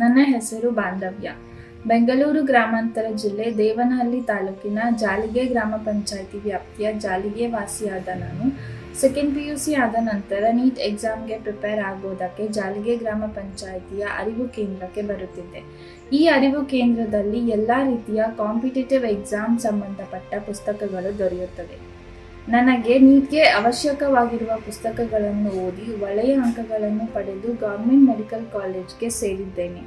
ನನ್ನ ಹೆಸರು ಬಾಂಧವ್ಯ. ಬೆಂಗಳೂರು ಗ್ರಾಮಾಂತರ ಜಿಲ್ಲೆ ದೇವನಹಳ್ಳಿ ತಾಲೂಕಿನ ಜಾಲಿಗೆ ಗ್ರಾಮ ಪಂಚಾಯಿತಿ ವ್ಯಾಪ್ತಿಯ ಜಾಲಿಗೆ ವಾಸಿಯಾದ ನಾನು ಸೆಕೆಂಡ್ PUC ಆದ ನಂತರ ನೀಟ್ ಎಕ್ಸಾಮ್ಗೆ ಪ್ರಿಪೇರ್ ಆಗೋದಕ್ಕೆ ಜಾಲಿಗೆ ಗ್ರಾಮ ಪಂಚಾಯಿತಿಯ ಅರಿವು ಕೇಂದ್ರಕ್ಕೆ ಬರುತ್ತಿದ್ದೆ. ಈ ಅರಿವು ಕೇಂದ್ರದಲ್ಲಿ ಎಲ್ಲ ರೀತಿಯ ಕಾಂಪಿಟೇಟಿವ್ ಎಕ್ಸಾಮ್ ಸಂಬಂಧಪಟ್ಟ ಪುಸ್ತಕಗಳು ದೊರೆಯುತ್ತದೆ. ನನಗೆ ನೀಟ್ಗೆ ಅವಶ್ಯಕವಾಗಿರುವ ಪುಸ್ತಕಗಳನ್ನು ಓದಿ ಒಳ್ಳೆಯ ಅಂಕಗಳನ್ನು ಪಡೆದು ಗೌರ್ಮೆಂಟ್ ಮೆಡಿಕಲ್ ಕಾಲೇಜ್ಗೆ ಸೇರಿದ್ದೇನೆ.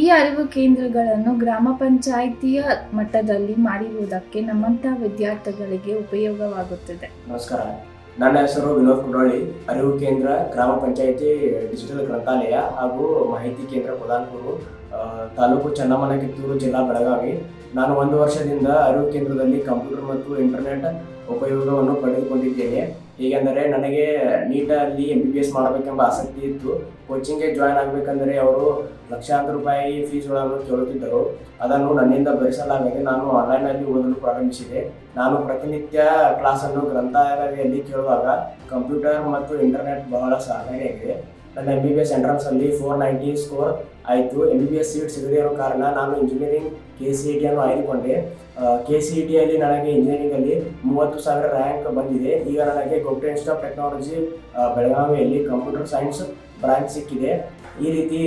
ಈ ಅರಿವು ಕೇಂದ್ರಗಳನ್ನು ಗ್ರಾಮ ಪಂಚಾಯಿತಿಯ ಮಟ್ಟದಲ್ಲಿ ಮಾಡಿರುವುದಕ್ಕೆ ನಮ್ಮಂಥ ವಿದ್ಯಾರ್ಥಿಗಳಿಗೆ ಉಪಯೋಗವಾಗುತ್ತದೆ. ನಮಸ್ಕಾರ, ನನ್ನ ಹೆಸರು ವಿನೋದ್ ಕುಡೋಳಿ. ಅರಿವು ಕೇಂದ್ರ, ಗ್ರಾಮ ಪಂಚಾಯಿತಿ ಡಿಜಿಟಲ್ ಗ್ರಂಥಾಲಯ ಹಾಗೂ ಮಾಹಿತಿ ಕೇಂದ್ರ ಪ್ರಧಾನಪುರ, ತಾಲೂಕು ಚನ್ನಮ್ಮನ ಕಿತ್ತೂರು, ಜಿಲ್ಲಾ ಬೆಳಗಾವಿ. ನಾನು 1 ವರ್ಷದಿಂದ ಅರಿವು ಕೇಂದ್ರದಲ್ಲಿ ಕಂಪ್ಯೂಟರ್ ಮತ್ತು ಇಂಟರ್ನೆಟ್ ಉಪಯೋಗವನ್ನು ಪಡೆದುಕೊಂಡಿದ್ದೇನೆ. ಹೇಗೆಂದರೆ, ನನಗೆ ನೀಟಲ್ಲಿ MBBS ಮಾಡಬೇಕೆಂಬ ಆಸಕ್ತಿ ಇತ್ತು. ಕೋಚಿಂಗ್ಗೆ ಜಾಯ್ನ್ ಆಗಬೇಕೆಂದರೆ ಅವರು ಲಕ್ಷಾಂತರ ರೂಪಾಯಿ ಫೀಸ್ಗಳನ್ನು ಕೇಳುತ್ತಿದ್ದರು. ಅದನ್ನು ನನ್ನಿಂದ ಭರಿಸಲಾಗದೆ ನಾನು ಆನ್ಲೈನಲ್ಲಿ ಓದಲು ಪ್ರಾರಂಭಿಸಿದೆ. ನಾನು ಪ್ರತಿನಿತ್ಯ ಕ್ಲಾಸನ್ನು ಗ್ರಂಥಾಲಯದಲ್ಲಿ ಕೇಳುವಾಗ ಕಂಪ್ಯೂಟರ್ ಮತ್ತು ಇಂಟರ್ನೆಟ್ ಬಹಳ ಸಹಕಾರಿಯಾಗಿದೆ. ನನ್ನ MBBS ಎಂಟ್ರನ್ಸಲ್ಲಿ 490 ಸ್ಕೋರ್ ಆಯಿತು. MBBS ಸೀಟ್ ಸಿಗದೇ ಇರೋ ಕಾರಣ ನಾನು ಇಂಜಿನಿಯರಿಂಗ್ KCET ಅನ್ನು ಆಯ್ದುಕೊಂಡೆ. KCETಯಲ್ಲಿ ನನಗೆ ಇಂಜಿನಿಯರಿಂಗಲ್ಲಿ 30,000 ರ್ಯಾಂಕ್ ಬಂದಿದೆ. ಈಗ ನನಗೆ ಗೌರ್ಮೆಂಟ್ ಇನ್ಸ್ಟಿಟ್ಯೂಟ್ ಆಫ್ ಟೆಕ್ನಾಲಜಿ ಬೆಳಗಾವಿಯಲ್ಲಿ ಕಂಪ್ಯೂಟರ್ ಸೈನ್ಸ್ ಬ್ರಾಂಚ್ ಸಿಕ್ಕಿದೆ. ಈ ರೀತಿ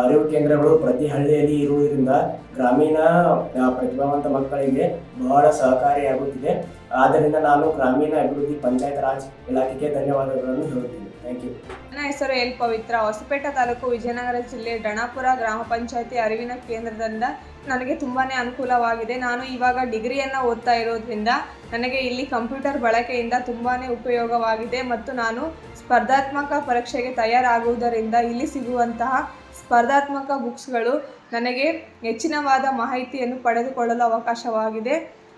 ಅರಿವು ಕೇಂದ್ರಗಳು ಪ್ರತಿ ಹಳ್ಳಿಯಲ್ಲಿ ಇರುವುದರಿಂದ ಗ್ರಾಮೀಣ ಪ್ರತಿಭಾವಂತ ಮಕ್ಕಳಿಗೆ ಬಹಳ ಸಹಕಾರಿಯಾಗುತ್ತಿದೆ. ಆದ್ದರಿಂದ ನಾನು ಗ್ರಾಮೀಣ ಅಭಿವೃದ್ಧಿ ಪಂಚಾಯತ್ ರಾಜ್ ಇಲಾಖೆಗೆ ಧನ್ಯವಾದಗಳನ್ನು ಹೇಳುತ್ತೇನೆ. Thank you. ನನ್ನ ಹೆಸರು ಎಲ್ ಪವಿತ್ರ. ಹೊಸಪೇಟೆ ತಾಲೂಕು, ವಿಜಯನಗರ ಜಿಲ್ಲೆ, ಡಣಾಪುರ ಗ್ರಾಮ ಪಂಚಾಯತಿ ಅರಿವಿನ ಕೇಂದ್ರದಿಂದ ನನಗೆ ತುಂಬಾ ಅನುಕೂಲವಾಗಿದೆ. ನಾನು ಇವಾಗ ಡಿಗ್ರಿಯನ್ನು ಓದ್ತಾ ಇರೋದ್ರಿಂದ ನನಗೆ ಇಲ್ಲಿ ಕಂಪ್ಯೂಟರ್ ಬಳಕೆಯಿಂದ ತುಂಬಾ ಉಪಯೋಗವಾಗಿದೆ ಮತ್ತು ನಾನು ಸ್ಪರ್ಧಾತ್ಮಕ ಪರೀಕ್ಷೆಗೆ ತಯಾರಾಗುವುದರಿಂದ ಇಲ್ಲಿ ಸಿಗುವಂತಹ ಸ್ಪರ್ಧಾತ್ಮಕ ಬುಕ್ಸ್ಗಳು ನನಗೆ ಹೆಚ್ಚಿನವಾದ ಮಾಹಿತಿಯನ್ನು ಪಡೆದುಕೊಳ್ಳಲು ಅವಕಾಶವಾಗಿದೆ.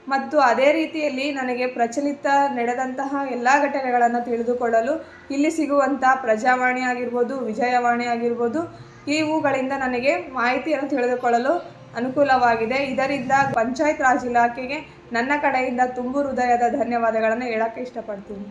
ಮತ್ತು ಅದೇ ರೀತಿಯಲ್ಲಿ ನನಗೆ ಪ್ರಚಲಿತ ನಡೆದಂತಹ ಎಲ್ಲ ಘಟನೆಗಳನ್ನು ತಿಳಿದುಕೊಳ್ಳಲು ಇಲ್ಲಿ ಸಿಗುವಂಥ ಪ್ರಜಾವಾಣಿ ಆಗಿರ್ಬೋದು, ವಿಜಯವಾಣಿ ಆಗಿರ್ಬೋದು, ಇವುಗಳಿಂದ ನನಗೆ ಮಾಹಿತಿಯನ್ನು ತಿಳಿದುಕೊಳ್ಳಲು ಅನುಕೂಲವಾಗಿದೆ. ಇದರಿಂದ ಪಂಚಾಯತ್ ರಾಜ್ ಇಲಾಖೆಗೆ ನನ್ನ ಕಡೆಯಿಂದ ತುಂಬು ಹೃದಯದ ಧನ್ಯವಾದಗಳನ್ನು ಹೇಳೋಕ್ಕೆ ಇಷ್ಟಪಡ್ತೀನಿ.